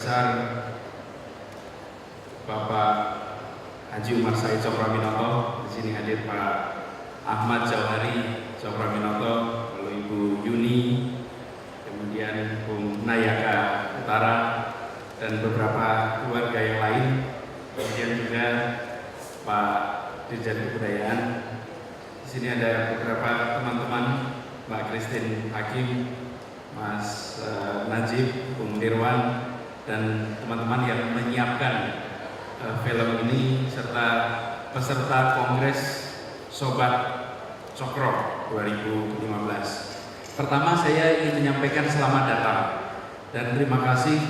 Besar Bapak Haji Umar Said Cokroaminoto, di sini hadir Pak Ahmad Jauhari Cokroaminoto, lalu Ibu Yuni, kemudian Bung Nayaka Utara, dan beberapa keluarga yang lain, kemudian juga Pak Dirjen Kebudayaan. Di sini ada beberapa teman-teman, Mbak Christine Hakim, Mas Najib, Bung Dirwan, dan teman-teman yang menyiapkan film ini serta peserta Kongres Sobat Cokro 2015. Pertama, saya ingin menyampaikan selamat datang dan terima kasih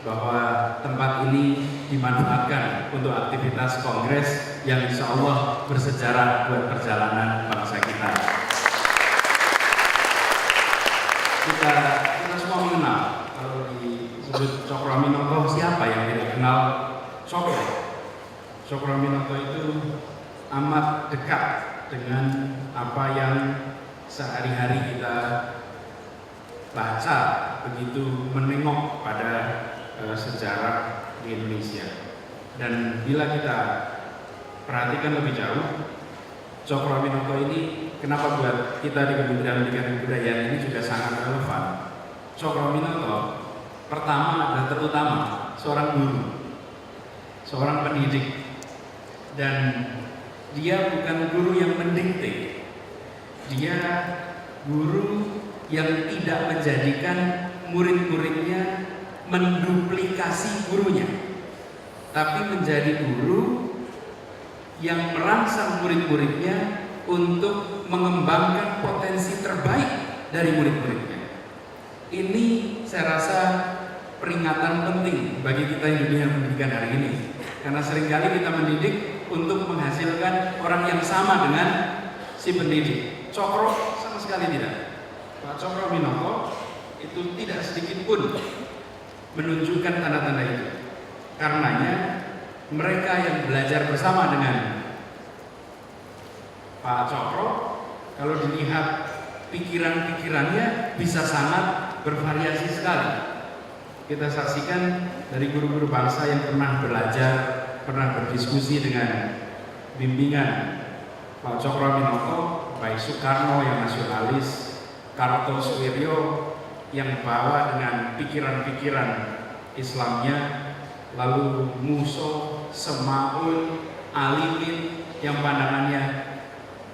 bahwa tempat ini dimanfaatkan untuk aktivitas Kongres yang insya Allah bersejarah buat perjalanan bangsa kita. Kita semua mengenal, kalau disebut Cokroaminoto, siapa yang tidak kenal Cokro? Cokroaminoto itu amat dekat dengan apa yang sehari-hari kita baca, begitu menengok pada sejarah di Indonesia. Dan bila kita perhatikan lebih jauh, Cokroaminoto ini kenapa buat kita di Kementerian Pendidikan dan Kebudayaan ini juga sangat relevan. Cokroaminoto pertama dan terutama seorang guru, seorang pendidik, dan dia bukan guru yang mendikte, dia guru yang tidak menjadikan murid-muridnya menduplikasi gurunya, tapi menjadi guru yang merangsang murid-muridnya untuk mengembangkan potensi terbaik dari murid-muridnya. Ini saya rasa peringatan penting bagi kita di dunia pendidikan hari ini, karena seringkali kita mendidik untuk menghasilkan orang yang sama dengan si pendidik. Cokro sama sekali tidak. Pak Cokroaminoto itu tidak sedikit pun menunjukkan tanda-tanda itu. Karenanya mereka yang belajar bersama dengan Pak Cokro, kalau dilihat pikiran-pikirannya bisa sangat bervariasi sekali. Kita saksikan dari guru-guru bangsa yang pernah belajar, pernah berdiskusi dengan bimbingan Pak Cokroaminoto, baik Soekarno yang nasionalis, Kartosuwiryo yang bawa dengan pikiran-pikiran Islamnya, lalu Muso, Semaun, Alimin yang pandangannya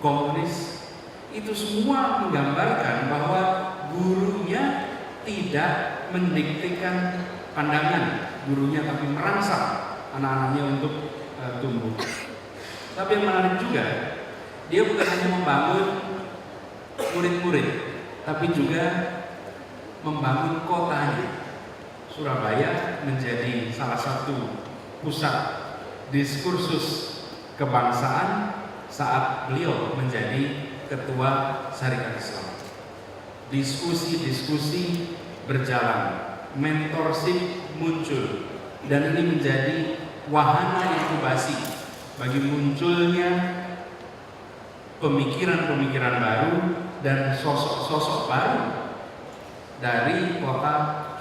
komunis. Itu semua menggambarkan bahwa gurunya tidak mendiktekan pandangan gurunya, tapi merangsang anak-anaknya untuk tumbuh. Tapi yang menarik juga, dia bukan hanya membangun murid-murid, tapi juga membangun kotanya. Surabaya menjadi salah satu pusat diskursus kebangsaan saat beliau menjadi ketua Syarikat Islam. Diskusi-diskusi berjalan, mentorship muncul, dan ini menjadi wahana inkubasi bagi munculnya pemikiran-pemikiran baru dan sosok-sosok baru dari kota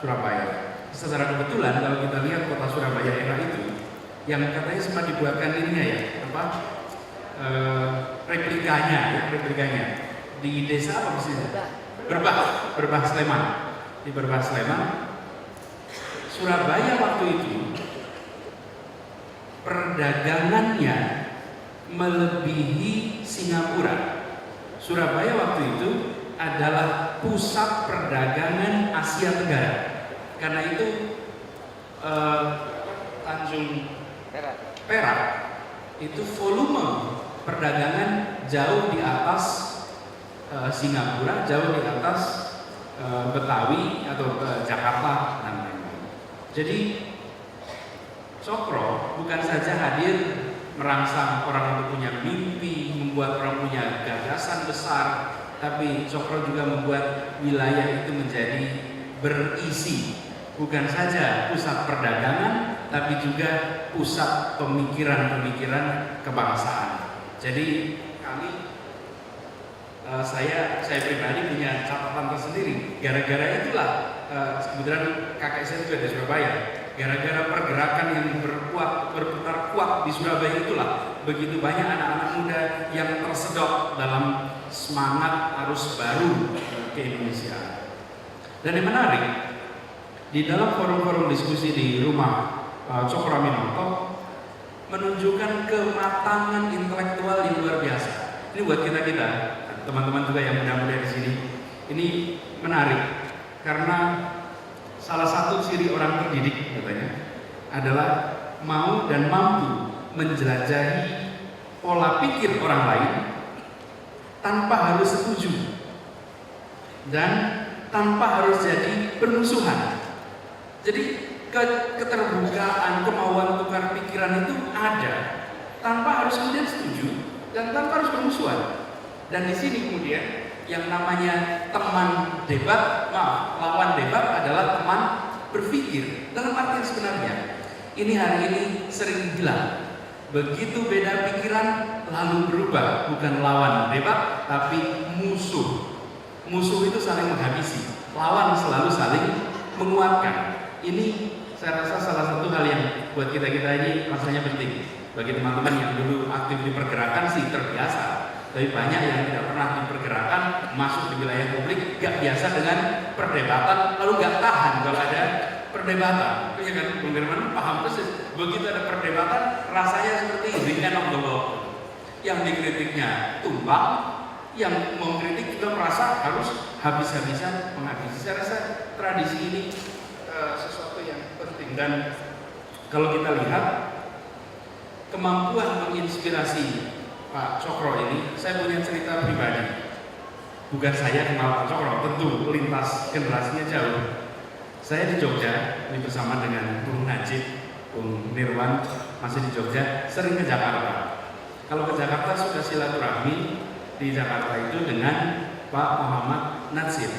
Surabaya. Secara kebetulan kalau kita lihat kota Surabaya era itu, yang katanya sempat dibuatkan ininya ya, replikanya di desa apa sih? Berbah Sleman. Di Berbah Sleman, Surabaya waktu itu perdagangannya melebihi Singapura. Surabaya waktu itu adalah pusat perdagangan Asia Tenggara. Karena itu Tanjung Perak itu volume perdagangan jauh di atas Singapura, jauh di atas Betawi atau Jakarta dan lain-lain. Jadi Cokro bukan saja hadir merangsang orang untuk punya mimpi, membuat orang punya gagasan besar, tapi Cokro juga membuat wilayah itu menjadi berisi bukan saja pusat perdagangan, tapi juga pusat pemikiran-pemikiran kebangsaan. Jadi saya pribadi punya catatan tersendiri. Gara-gara itulah kebetulan kakek saya juga di Surabaya. Gara-gara pergerakan yang berputar kuat di Surabaya itulah begitu banyak anak-anak muda yang tersedot dalam semangat arus baru ke Indonesia. Dan yang menarik, di dalam forum-forum diskusi di rumah Cokroaminoto menunjukkan kematangan intelektual yang luar biasa. Ini buat kita teman-teman juga yang muda-muda di sini. Ini menarik karena salah satu ciri orang terdidik katanya adalah mau dan mampu menjelajahi pola pikir orang lain tanpa harus setuju dan tanpa harus jadi bermusuhan. Jadi keterbukaan, kemauan tukar pikiran itu ada tanpa harus kemudian setuju dan tanpa harus bermusuhan. Dan di sini kemudian yang namanya teman debat, lawan debat adalah teman berpikir. Dalam arti sebenarnya, ini hari ini sering bilang, begitu beda pikiran lalu berubah, bukan lawan debat, tapi musuh. Musuh itu saling menghabisi, lawan selalu saling menguatkan. Ini saya rasa salah satu hal yang buat kita ini rasanya penting. Bagi teman-teman yang dulu aktif di pergerakan sih terbiasa. Tapi banyak yang tidak pernah dipergerakan, masuk di wilayah publik, gak biasa dengan perdebatan, lalu gak tahan kalau ada perdebatan. Ya kan, Bung Firman paham persis. Begitu ada perdebatan, rasanya seperti weekend of the world. Yang dikritiknya tumbang, yang mengkritik juga merasa harus habis-habisan menghabisi. Saya rasa tradisi ini sesuatu yang penting. Dan kalau kita lihat kemampuan menginspirasi Pak Cokro ini, saya punya cerita pribadi. Bukan saya kenal Pak Cokro, tentu lintas generasinya jauh. Saya di Jogja, ini bersama dengan Bung Najib, Bung Nirwan, masih di Jogja, sering ke Jakarta. Kalau ke Jakarta sudah silaturahmi di Jakarta itu dengan Pak Muhammad Natsir.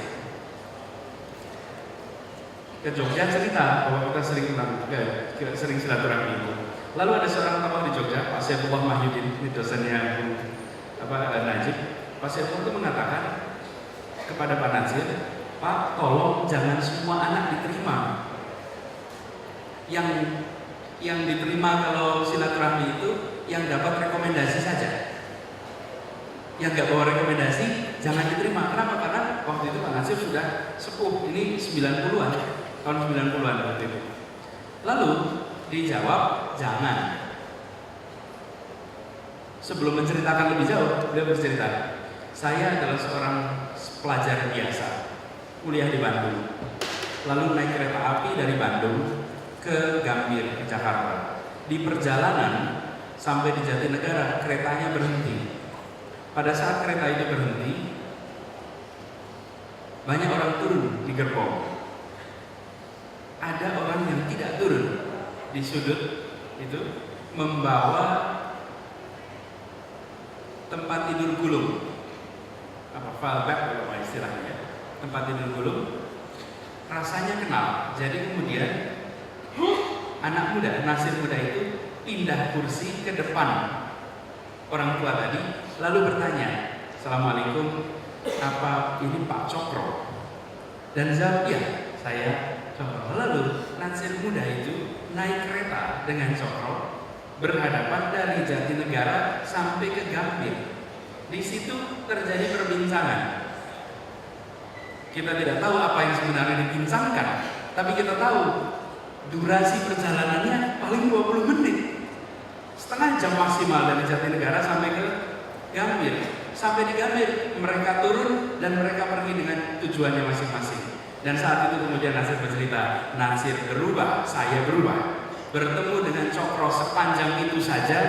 Ke Jogja cerita bahwa kita sering silaturahmi itu. Lalu ada seorang tokoh di Jogja, Pak Saifullah Mahyudin, ini dosennya Najib. Pak Saifullah itu mengatakan kepada Pak Najib, Pak, tolong jangan semua anak diterima. Yang diterima kalau silaturahmi itu yang dapat rekomendasi saja. Yang nggak bawa rekomendasi jangan diterima. Kenapa? Karena waktu itu Pak Najib sudah sepuh, ini 90-an, tahun 90-an waktu itu. Lalu dijawab jangan. Sebelum menceritakan lebih jauh, beliau bercerita, saya adalah seorang pelajar biasa, kuliah di Bandung, lalu naik kereta api dari Bandung ke Gambir, ke Jakarta. Di perjalanan sampai di Jatinegara, keretanya berhenti. Pada saat kereta itu berhenti, banyak orang turun di gerbong. Ada orang yang tidak turun di sudut itu membawa tempat tidur gulung, fallback kalau istilahnya, tempat tidur gulung. Rasanya kenal. Jadi kemudian anak muda, nasir muda itu pindah kursi ke depan orang tua tadi, lalu bertanya, Assalamualaikum, apa ini Pak Cokro? Dan jawab, ya saya Cokro. Lalu nasir muda itu naik kereta dengan Cokro, berhadapan dari Jatinegara sampai ke Gambir. Di situ terjadi perbincangan. Kita tidak tahu apa yang sebenarnya dibincangkan, tapi kita tahu durasi perjalanannya paling 20 menit. Setengah jam maksimal dari Jatinegara sampai ke Gambir. Sampai di Gambir, mereka turun dan mereka pergi dengan tujuannya masing-masing. Dan saat itu kemudian Nasir bercerita, Nasir berubah, saya berubah. Bertemu dengan Cokro sepanjang itu saja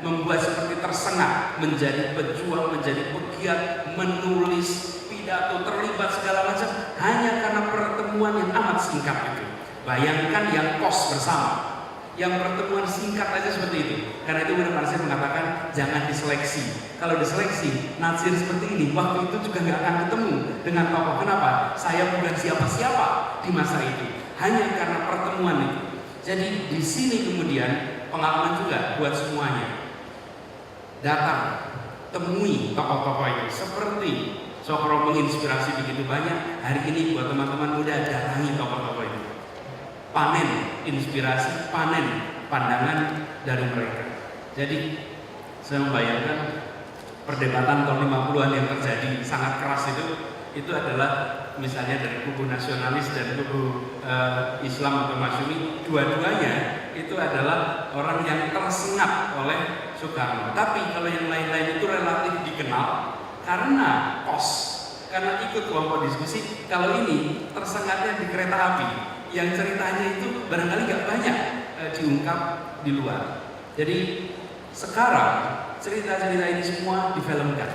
membuat seperti tersengat, menjadi pejuang, menjadi pegiat, menulis pidato, terlibat segala macam hanya karena pertemuan yang amat singkat itu. Bayangkan yang kos bersama, yang pertemuan singkat aja seperti itu. Karena itu benar Nasir mengatakan jangan diseleksi. Kalau diseleksi, Nasir seperti ini waktu itu juga nggak akan ketemu dengan tokoh. Kenapa? Saya bukan siapa-siapa di masa itu, hanya karena pertemuan itu. Jadi di sini kemudian pengalaman juga buat semuanya. Datang, temui tokoh-tokoh itu. Seperti Cokro menginspirasi begitu banyak. Hari ini buat teman-teman muda datangi tokoh-tokoh itu. panen inspirasi, panen pandangan dari mereka. Jadi saya membayangkan perdebatan tahun 50-an yang terjadi sangat keras itu adalah misalnya dari kubu nasionalis dan kubu Islam atau Masyumi, dua-duanya itu adalah orang yang tersengat oleh Soekarno. Tapi kalau yang lain-lain itu relatif dikenal karena karena ikut kelompok diskusi. Kalau ini tersengatnya di kereta api, yang ceritanya itu barangkali nggak banyak diungkap di luar. Jadi sekarang cerita-cerita ini semua difilmkan.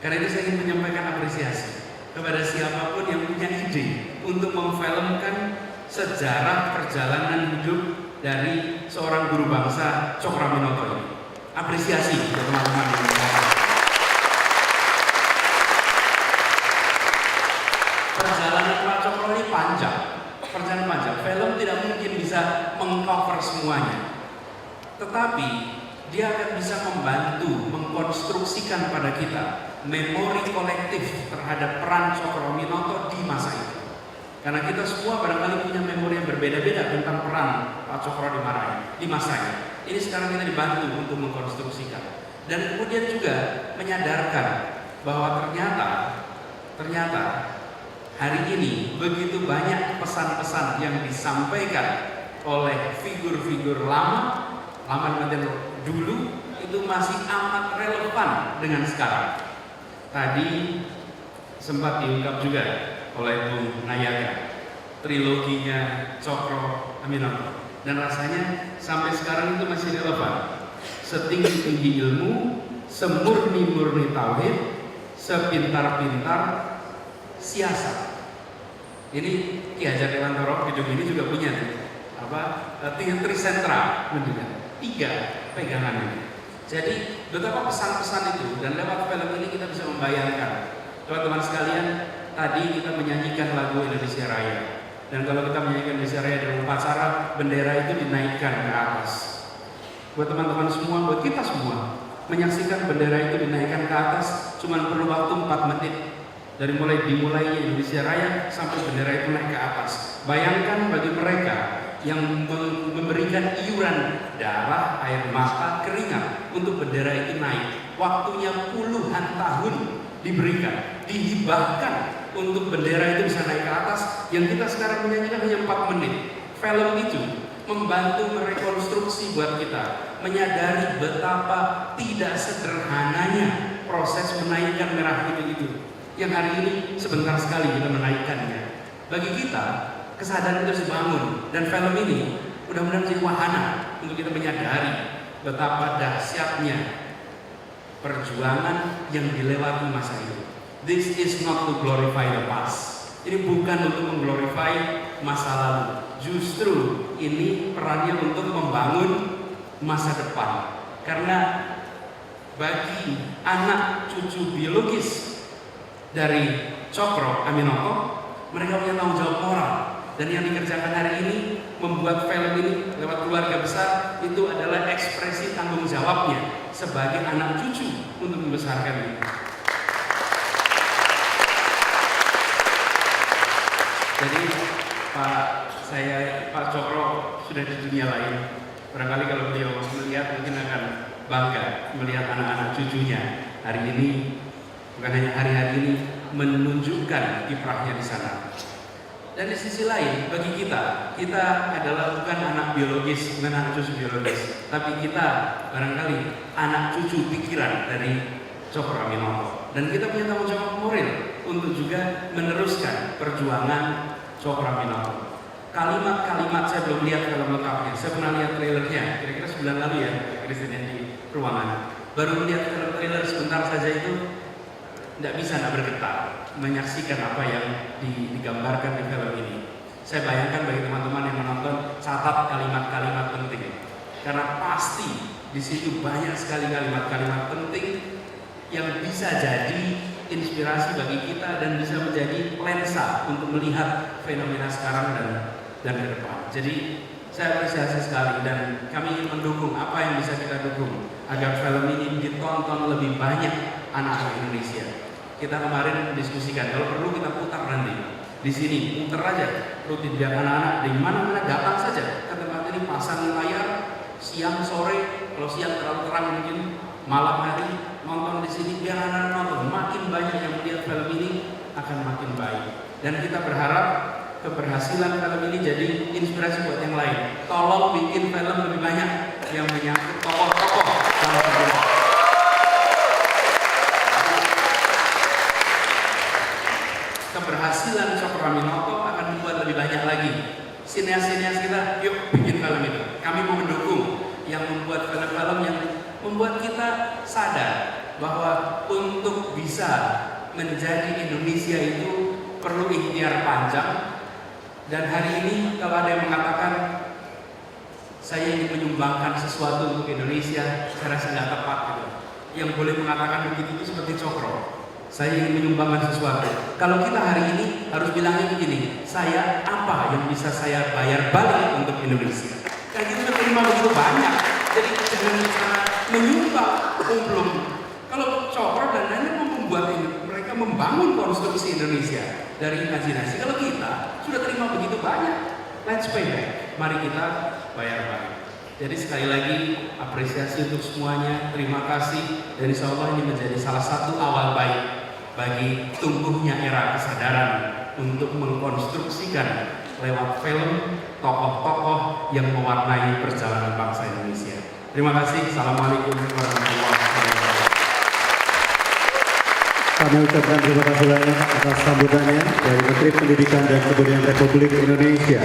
Karena itu saya ingin menyampaikan apresiasi kepada siapapun yang punya ide untuk memfilmkan sejarah perjalanan hidup dari seorang guru bangsa Cokroaminoto ini. Apresiasi untuk teman-teman yang perjalanan Pak Cokro ini panjang. Perjalanan panjang. Film tidak mungkin bisa mengcover semuanya. Tetapi dia akan bisa membantu mengkonstruksikan pada kita memori kolektif terhadap peran Cokroaminoto di masa itu. Karena kita semua barangkali punya memori yang berbeda-beda tentang peran Pak Cokro di masanya. Ini sekarang kita dibantu untuk mengkonstruksikan. Dan kemudian juga menyadarkan bahwa ternyata hari ini begitu banyak pesan-pesan yang disampaikan oleh figur-figur lama dulu itu masih amat relevan dengan sekarang. Tadi sempat diungkap juga oleh Bung Nayaka, triloginya Cokroaminoto, dan rasanya sampai sekarang itu masih relevan. Setinggi-tinggi ilmu, semurni-murni tauhid, sepintar-pintar siasat. Ini Ki Hajar Dewantara gedung ini juga punya Trisentra, tiga pegangan ini. Jadi betapa pesan-pesan itu, dan lewat film ini kita bisa membayangkan. Teman-teman sekalian, tadi kita menyanyikan lagu Indonesia Raya. Dan kalau kita menyanyikan Indonesia Raya dalam upacara, bendera itu dinaikkan ke atas. Buat teman-teman semua, buat kita semua, menyaksikan bendera itu dinaikkan ke atas cuma perlu waktu 4 menit. Dari dimulainya Indonesia Raya sampai bendera itu naik ke atas. Bayangkan bagi mereka yang memberikan iuran darah, air mata, keringat untuk bendera itu naik. Waktunya puluhan tahun diberikan, dihibahkan untuk bendera itu bisa naik ke atas. Yang kita sekarang menyanyikan hanya 4 menit. Film itu membantu merekonstruksi buat kita, menyadari betapa tidak sederhananya proses menaikkan merah putih itu. Yang hari ini sebentar sekali kita menaikkannya. Bagi kita, kesadaran itu harus dibangun, dan film ini mudah-mudahan menjadi wahana untuk kita menyadari betapa dahsyatnya perjuangan yang dilewati masa itu. This is not to glorify the past. Ini bukan untuk mengglorify masa lalu. Justru ini perannya untuk membangun masa depan. Karena bagi anak cucu biologis dari Cokroaminoto, mereka punya tanggung jawab moral. Dan yang dikerjakan hari ini, membuat film ini lewat keluarga besar, itu adalah ekspresi tanggung jawabnya sebagai anak cucu untuk membesarkan ini. Jadi Pak Cokro sudah di dunia lain. Barangkali kalau beliau melihat mungkin akan bangga melihat anak-anak cucunya hari ini, bukan hanya hari-hari ini, menunjukkan kiprahnya di sana. Dan di sisi lain, bagi kita adalah bukan anak biologis, bukan anak cucu biologis, tapi kita barangkali anak cucu pikiran dari Cokroaminoto. Dan kita punya tanggung jawab moral untuk juga meneruskan perjuangan Cokroaminoto. Kalimat-kalimat, saya belum lihat film lengkapnya, saya pernah lihat trailernya, kira-kira sebulan lalu ya, Kristin di ruangan. Baru melihat film trailer sebentar saja itu, tidak bisa bergetar menyaksikan apa yang digambarkan di film ini. Saya bayangkan bagi teman-teman yang menonton, catat kalimat-kalimat penting, karena pasti di situ banyak sekali kalimat-kalimat penting yang bisa jadi inspirasi bagi kita dan bisa menjadi lensa untuk melihat fenomena sekarang dan ke depan. Jadi saya apresiasi sekali, dan kami ingin mendukung apa yang bisa kita dukung agar film ini ditonton lebih banyak anak-anak Indonesia. Kita kemarin mendiskusikan, kalau perlu kita putar nanti di sini, putar aja rutin biar anak-anak di mana-mana datang saja ke tempat ini, pasang layar siang sore, kalau siang terlalu terang mungkin malam hari nonton di sini, biar anak-anak nonton. Makin banyak yang melihat film ini akan makin baik. Dan kita berharap keberhasilan film ini jadi inspirasi buat yang lain. Tolong bikin film lebih banyak yang menyangkut tokoh-tokoh dalam sejarah. Keberhasilan Cokroaminoto akan membuat lebih banyak lagi sineas-sineas kita. Yuk bikin film itu. Kami mau mendukung yang membuat film-film yang membuat kita sadar bahwa untuk bisa menjadi Indonesia itu perlu ikhtiar panjang. Dan hari ini kalau ada yang mengatakan saya ingin menyumbangkan sesuatu untuk Indonesia, saya rasa nggak tepat gitu. Yang boleh mengatakan begitu itu seperti Cokro. Saya ingin menyumbangkan sesuatu. Kalau kita hari ini harus bilangnya begini, saya apa yang bisa saya bayar balik untuk Indonesia? Kayak gitu terima begitu banyak. Jadi jangan bicara menyumbang, belum. Kalau Cokro dan lain-lain membuat ini, mereka membangun konstruksi Indonesia dari imajinasi. Kalau kita sudah terima begitu banyak, let's pay back. Mari kita bayar balik. Jadi sekali lagi apresiasi untuk semuanya, terima kasih, dan insya Allah ini menjadi salah satu awal baik bagi tumbuhnya era kesadaran untuk mengkonstruksikan lewat film tokoh-tokoh yang mewarnai perjalanan bangsa Indonesia. Terima kasih. Assalamualaikum warahmatullahi wabarakatuh. Kami ucapkan terima kasih banyak atas sambutannya dari Menteri Pendidikan dan Kebudayaan Republik Indonesia.